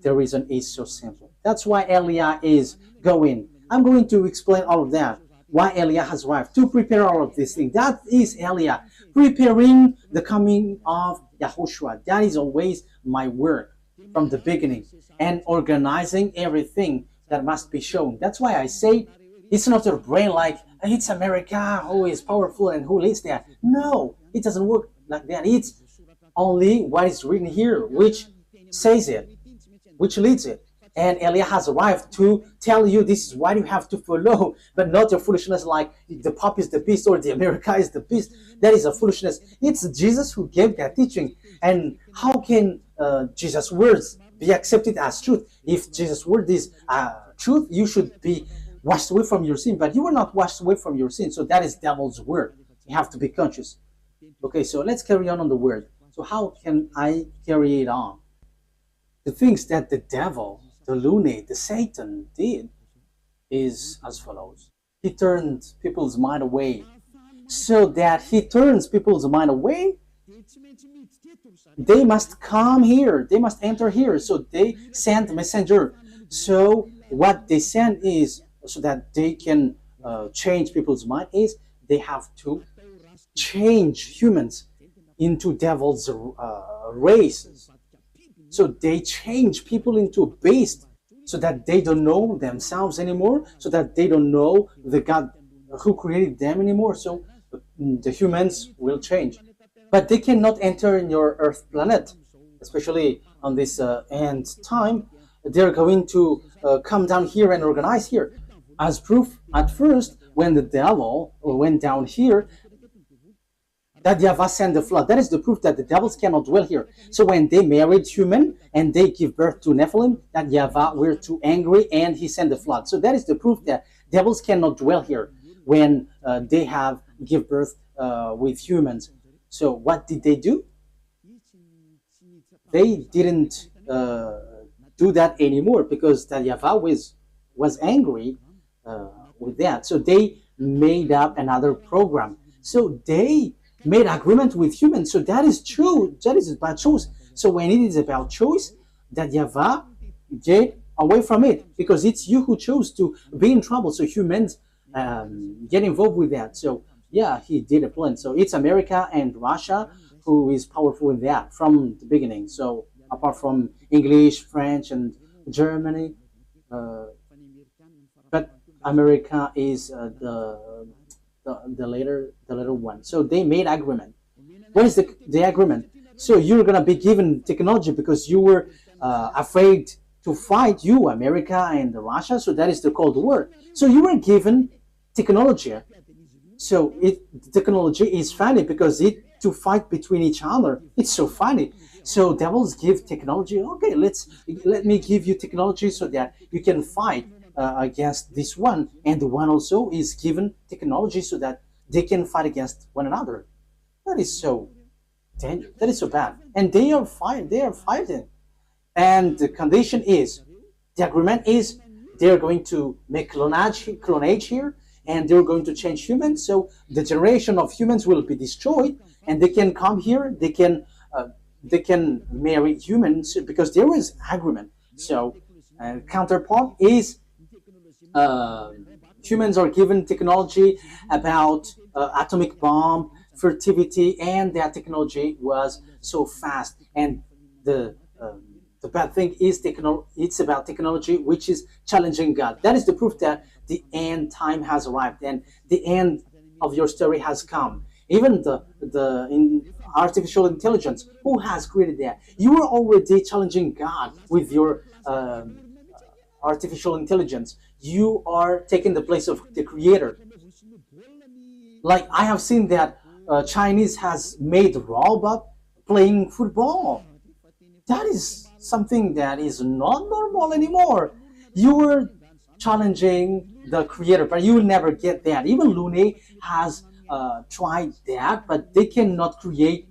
A: The reason is so simple. That's why Eliah is going. I'm going to explain all of that. Why Eliah has arrived to prepare all of these things. That is Eliah preparing the coming of YAHOSHUAH. That is always my work from the beginning, and organizing everything that must be shown. That's why I say it's not your brain like it's America who is powerful and who leads there. No, it doesn't work like that. It's only what is written here which says it, which leads it. And Eliah has arrived to tell you this is what you have to follow, but not your foolishness like the Pope is the beast or the America is the beast. That is a foolishness. It's Jesus who gave that teaching. And how can Jesus' words be accepted as truth? If Jesus' word is truth, you should be washed away from your sin, but you were not washed away from your sin. So that is devil's word. You have to be conscious. Okay, so let's carry on the word. So how can I carry it on? The things that the devil, the lunate, the Satan did is as follows. He turned people's mind away. So that he turns people's mind away, they must come here. They must enter here. So they send messenger. So what they send is, so that they can change people's mind, is they have to change humans into devil's races. So they change people into a beast, so that they don't know themselves anymore, so that they don't know the God who created them anymore. So the humans will change. But they cannot enter in your Earth planet, especially on this end time. They're going to come down here and organize here. As proof, at first, when the devil went down here, that YAHVAH sent the flood. That is the proof that the devils cannot dwell here. So when they married human and they give birth to Nephilim, that YAHVAH were too angry and he sent the flood. So that is the proof that devils cannot dwell here when they have give birth with humans. So what did they do? They didn't do that anymore because that YAHVAH was angry with that. So they made up another program. So they made agreement with humans. So that is true. That is about choice. So when it is about choice, that YAHVAH get away from it because it's you who chose to be in trouble. So humans get involved with that. So yeah, he did a plan. So it's America and Russia who is powerful in that from the beginning. So apart from English, French, and Germany, but America is the later one. So they made agreement. What is the agreement? So you're gonna be given technology because you were afraid to fight, you America and Russia. So that is the Cold War. So you were given technology. So technology is funny because it to fight between each other. It's so funny. So devils give technology. Okay, let me give you technology so that you can fight against this one, and the one also is given technology so that they can fight against one another. That is so dangerous. That is so bad. And they are fighting. They are fighting. And the condition is, the agreement is, they are going to make clonage here, and they're going to change humans. So the generation of humans will be destroyed, and they can come here. They can marry humans because there is agreement. So counterpart is humans are given technology about atomic bomb, fertility, and that technology was so fast. And the bad thing is it's about technology which is challenging God. That is the proof that the end time has arrived and the end of your story has come. Even in artificial intelligence, who has created that? You are already challenging God with your artificial intelligence. You are taking the place of the creator. Like I have seen that Chinese has made robot playing football. That is something that is not normal anymore. You were challenging the creator, but you will never get that. Even Lune has tried that, but they cannot create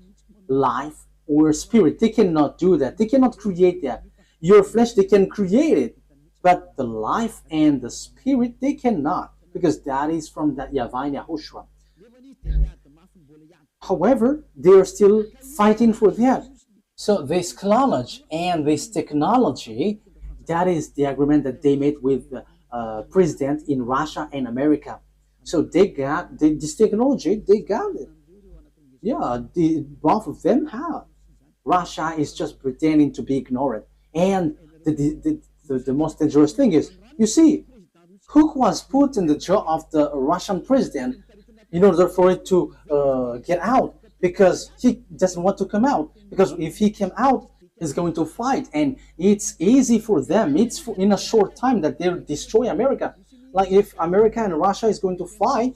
A: life or spirit. They cannot do that. They cannot create that. Your flesh, they can create it, but the life and the spirit, they cannot, because that is from that YAHVAH and YAHOSHUAH. However, they are still fighting for that. So this clonage and this technology, that is the agreement that they made with the president in Russia and America. So they got this technology, they got it. Yeah, both of them have. Russia is just pretending to be ignored. And the most dangerous thing is, you see, who was put in the jaw of the Russian president in order for it to get out, because he doesn't want to come out. Because if he came out, he's going to fight, and it's easy for them. It's in a short time that they'll destroy America. Like if America and Russia is going to fight,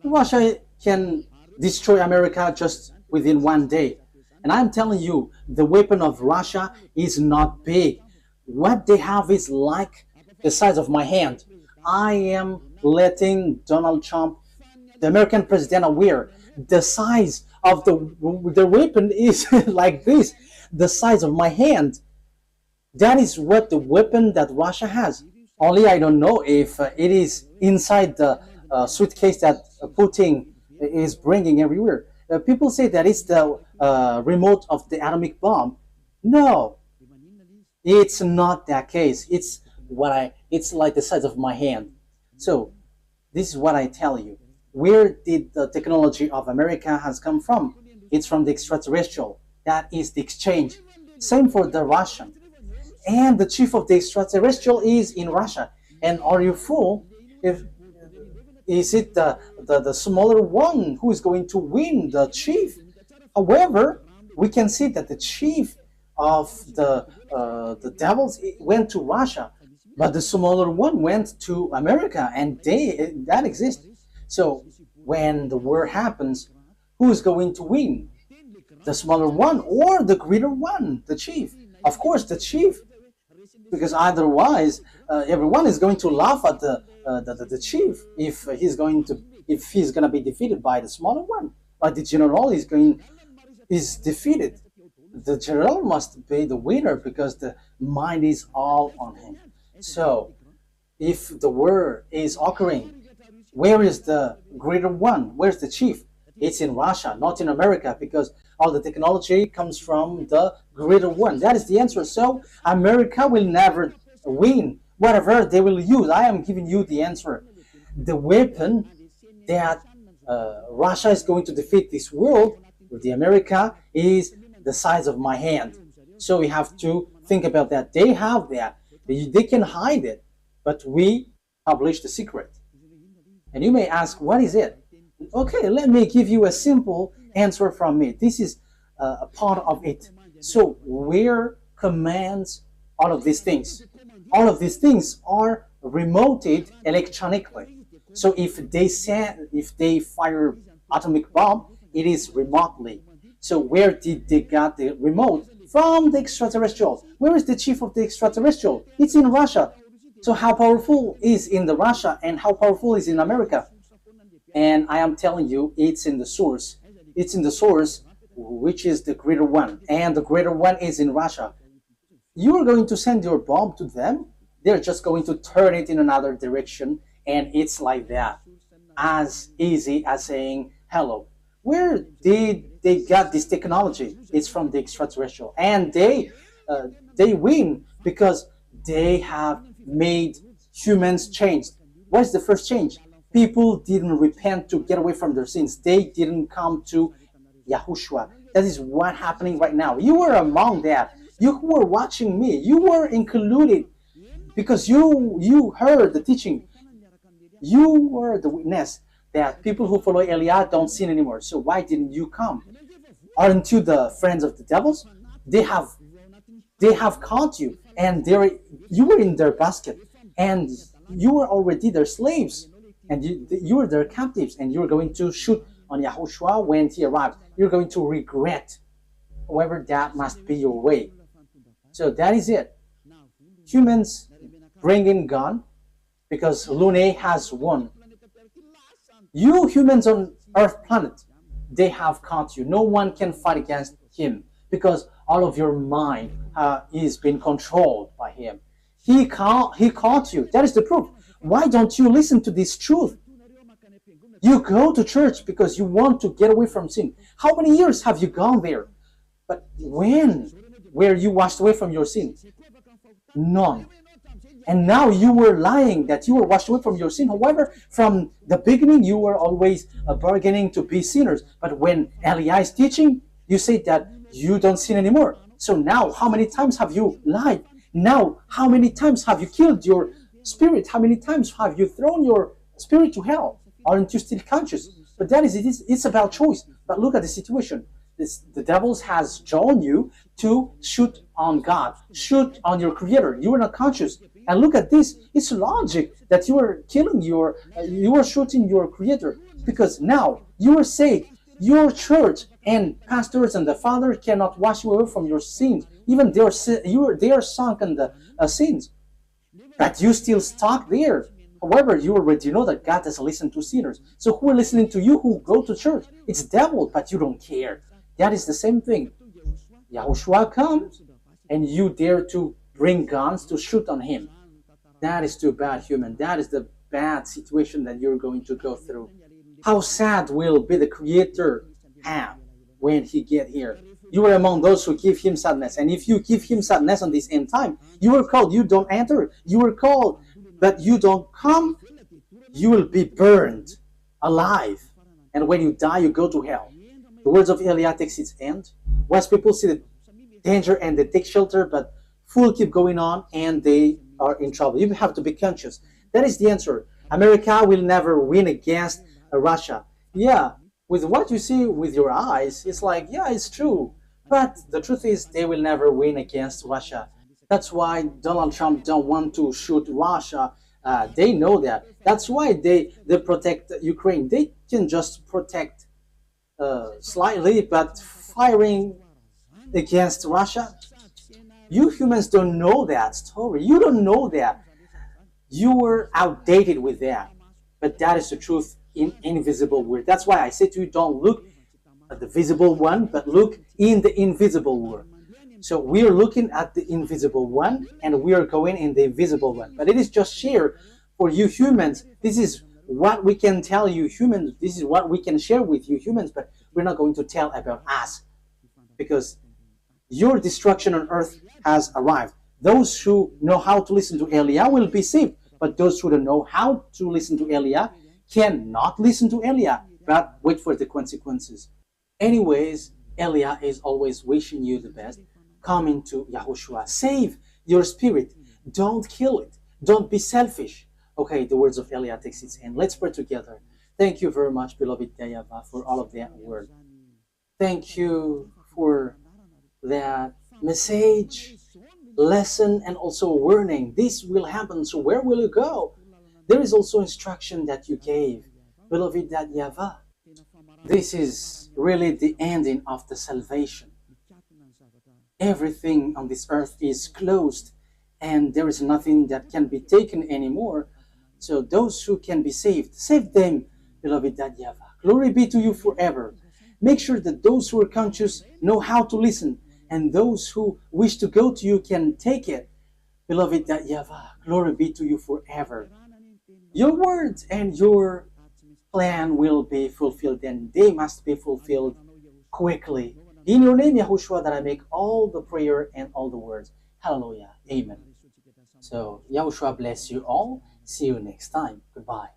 A: Russia can destroy America just within one day. And I'm telling you, the weapon of Russia is not big. What they have is like the size of my hand. I am letting Donald Trump, the American president, aware the size of the weapon is like this, the size of my hand. That is what the weapon that Russia has. Only I don't know if it is inside the suitcase that Putin is bringing everywhere. People say that it's the remote of the atomic bomb. No, it's not that case. It's like the size of my hand. So this is what I tell you. Where did the technology of America has come from? It's from the extraterrestrial. That is the exchange. Same for the Russian. And the chief of the extraterrestrial is in Russia. And are you fool? Is it the smaller one who is going to win, the chief? However, we can see that the chief of the devils went to Russia, but the smaller one went to America, and that exists. So when the war happens, Who's going to win? The smaller one or the greater one, the chief? Of course, the chief, because otherwise everyone is going to laugh at the chief if he's going to be defeated by the smaller one. But the general is defeated. The general must be the winner because the mind is all on him. So if the war is occurring, where is the greater one? Where's the chief? It's in Russia, not in America, because all the technology comes from the greater one. That is the answer. So America will never win. Whatever they will use, I am giving you the answer. The weapon that Russia is going to defeat this world with the America is the size of my hand. So we have to think about that. They have that. They can hide it, but we publish the secret. And you may ask, what is it? Okay, let me give you a simple answer from me. This is a part of it. So where commands all of these things? All of these things are remoted electronically. So if they fire atomic bomb, it is remotely. So where did they get the remote? From the extraterrestrials. Where is the chief of the extraterrestrial? It's in Russia. So how powerful is in the Russia and how powerful is in America? And I am telling you, it's in the source. It's in the source, which is the greater one. And the greater one is in Russia. You are going to send your bomb to them. They're just going to turn it in another direction. And it's like that. As easy as saying hello. Where did they get this technology? It's from the extraterrestrial. And they win because they have made humans change. What is the first change? People didn't repent to get away from their sins. They didn't come to YAHOSHUAH. That is what happening right now. You were among that. You who were watching me, you were included because you heard the teaching. You were the witness that people who follow Eliah don't sin anymore. So why didn't you come? Aren't you the friends of the devils? They have caught you, and you were in their basket, and you were already their slaves, and you were their captives, and you were going to shoot on YAHOSHUAH when he arrives. You're going to regret. However, that must be your way. So that is it. Humans bring in gun because Lune has won. You humans on Earth planet, they have caught you. No one can fight against him because all of your mind is being controlled by him. He caught you. That is the proof. Why don't you listen to this truth? You go to church because you want to get away from sin. How many years have you gone there? But when were you washed away from your sin? None. And now you were lying that you were washed away from your sin. However, from the beginning, you were always bargaining to be sinners. But when Eliah is teaching, you say that you don't sin anymore. So now, how many times have you lied? Now, how many times have you killed your spirit? How many times have you thrown your spirit to hell? Aren't you still conscious? But that is it. It's about choice. But look at the situation. The devil has drawn you to shoot on God, shoot on your Creator. You are not conscious. And look at this. It's logic that you are killing you are shooting your Creator, because now you are saved. Your church and pastors and the Father cannot wash you away from your sins. Even they are sunk in the sins, but you still stuck there. However, you already know that God doesn't listen to sinners. So who are listening to you who go to church? It's devil, but you don't care. That is the same thing. YAHOSHUAH comes, and you dare to bring guns to shoot on him. That is too bad, human. That is the bad situation that you're going to go through. How sad will be the Creator have when he get here? You are among those who give him sadness. And if you give him sadness on this end time, you were called, you don't enter. You were called, but you don't come. You will be burned alive. And when you die, you go to hell. The words of Eliah takes its end. Once people see the danger and they take shelter, but fool keep going on and they are in trouble. You have to be conscious. That is the answer. America will never win against Russia. Yeah, with what you see with your eyes, it's like, yeah, it's true. But the truth is they will never win against Russia. That's why Donald Trump don't want to shoot Russia. They know that. That's why they protect Ukraine. They can just protect slightly, but firing against Russia. You humans don't know that story. You don't know that. You were outdated with that. But that is the truth in invisible world. That's why I say to you, don't look at the visible one, but look in the invisible world. So we are looking at the invisible one, and we are going in the invisible one. But it is just share for you humans. This is what we can tell you humans. This is what we can share with you humans, but we're not going to tell about us, because your destruction on earth has arrived. Those who know how to listen to Elia will be saved, but those who don't know how to listen to Elia cannot listen to Elia, but wait for the consequences. Anyways, Elia is always wishing you the best. Come into YAHOSHUAH. Save your spirit. Don't kill it. Don't be selfish. Okay, the words of Elia takes its end. Let's pray together. Thank you very much, beloved YAHVAH, for all of that word. Thank you for that message, lesson, and also warning. This will happen, so where will you go? There is also instruction that you gave, beloved YAHVAH. This is really the ending of the salvation. Everything on this earth is closed, and there is nothing that can be taken anymore. So those who can be saved, save them, beloved YAHVAH. Glory be to you forever. Make sure that those who are conscious know how to listen, and those who wish to go to you can take it. Beloved YAHVAH, glory be to you forever. Your words and your plan will be fulfilled, and they must be fulfilled quickly. In your name, YAHOSHUAH, that I make all the prayer and all the words. Hallelujah. Amen. So, YAHOSHUAH bless you all. See you next time. Goodbye.